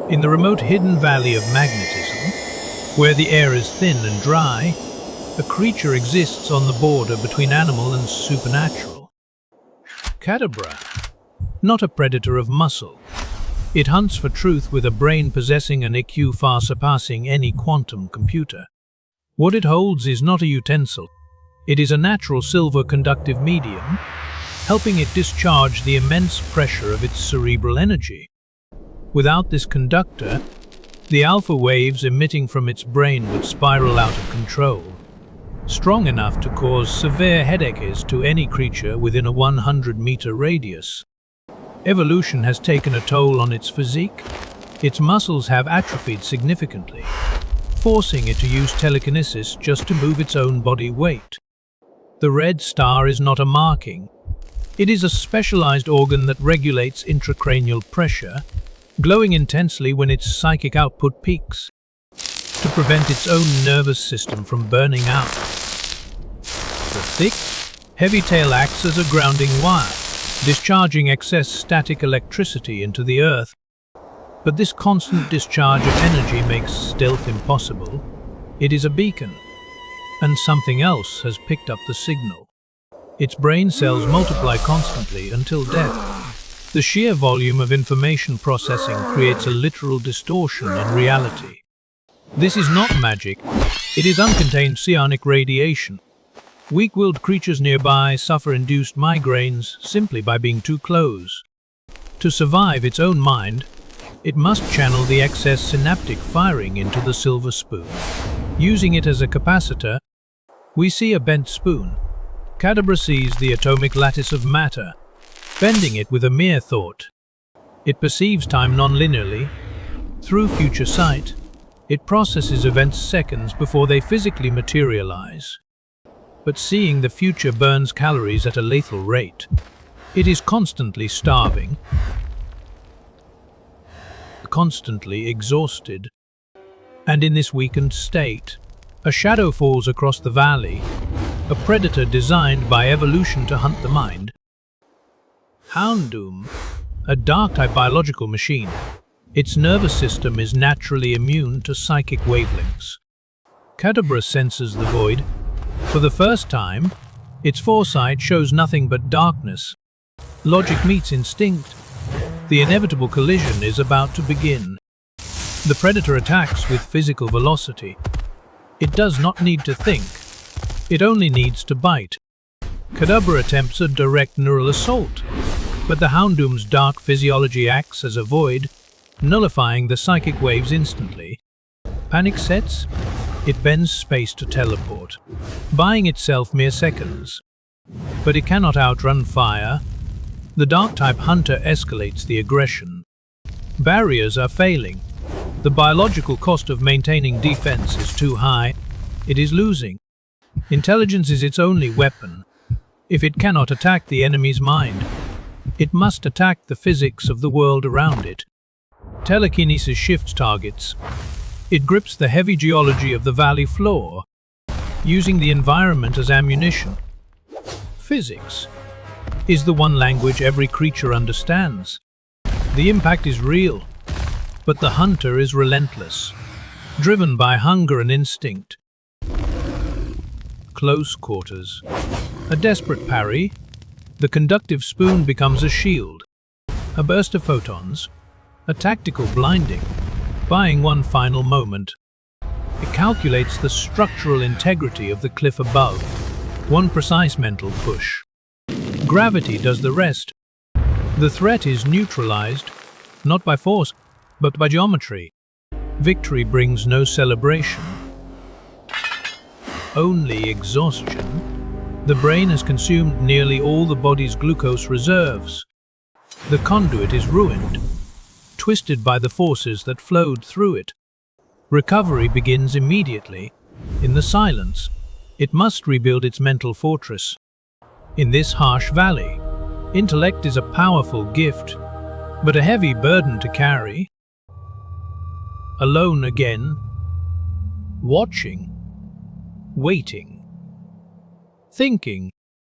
In the remote hidden valley of magnetism, where the air is thin and dry, a creature exists on the border between animal and supernatural. Kadabra, not a predator of muscle. It hunts for truth with a brain possessing an IQ far surpassing any quantum computer. What it holds is not a utensil. It is a natural silver conductive medium, helping it discharge the immense pressure of its cerebral energy. Without this conductor, the alpha waves emitting from its brain would spiral out of control, strong enough to cause severe headaches to any creature within a 100-meter radius. Evolution has taken a toll on its physique. Its muscles have atrophied significantly, forcing it to use telekinesis just to move its own body weight. The red star is not a marking. It is a specialized organ that regulates intracranial pressure, glowing intensely when its psychic output peaks, to prevent its own nervous system from burning out. The thick, heavy tail acts as a grounding wire, discharging excess static electricity into the earth. But this constant discharge of energy makes stealth impossible. It is a beacon, and something else has picked up the signal. Its brain cells multiply constantly until death. The sheer volume of information processing creates a literal distortion in reality. This is not magic, it is uncontained psionic radiation. Weak-willed creatures nearby suffer induced migraines simply by being too close. To survive its own mind, it must channel the excess synaptic firing into the silver spoon. Using it as a capacitor, we see a bent spoon. Kadabra sees the atomic lattice of matter, bending it with a mere thought. It perceives time non-linearly. Through future sight, it processes events seconds before they physically materialize. But seeing the future burns calories at a lethal rate. It is constantly starving, constantly exhausted. And in this weakened state, a shadow falls across the valley, a predator designed by evolution to hunt the mind. Houndoom, a dark-type biological machine. Its nervous system is naturally immune to psychic wavelengths. Kadabra senses the void. For the first time, its foresight shows nothing but darkness. Logic meets instinct. The inevitable collision is about to begin. The predator attacks with physical velocity. It does not need to think. It only needs to bite. Kadabra attempts a direct neural assault, but the Houndoom's dark physiology acts as a void, nullifying the psychic waves instantly. Panic sets. It bends space to teleport, buying itself mere seconds. But it cannot outrun fire. The dark-type hunter escalates the aggression. Barriers are failing. The biological cost of maintaining defense is too high. It is losing. Intelligence is its only weapon. If it cannot attack the enemy's mind, it must attack the physics of the world around it. Telekinesis shifts targets. It grips the heavy geology of the valley floor, using the environment as ammunition. Physics is the one language every creature understands. The impact is real, but the hunter is relentless, driven by hunger and instinct. Close quarters. A desperate parry. The conductive spoon becomes a shield. A burst of photons. A tactical blinding. Buying one final moment. It calculates the structural integrity of the cliff above. One precise mental push. Gravity does the rest. The threat is neutralized, not by force, but by geometry. Victory brings no celebration, only exhaustion. The brain has consumed nearly all the body's glucose reserves. The conduit is ruined, twisted by the forces that flowed through it. Recovery begins immediately. In the silence, it must rebuild its mental fortress. In this harsh valley, intellect is a powerful gift, but a heavy burden to carry. Alone again, watching, waiting, thinking.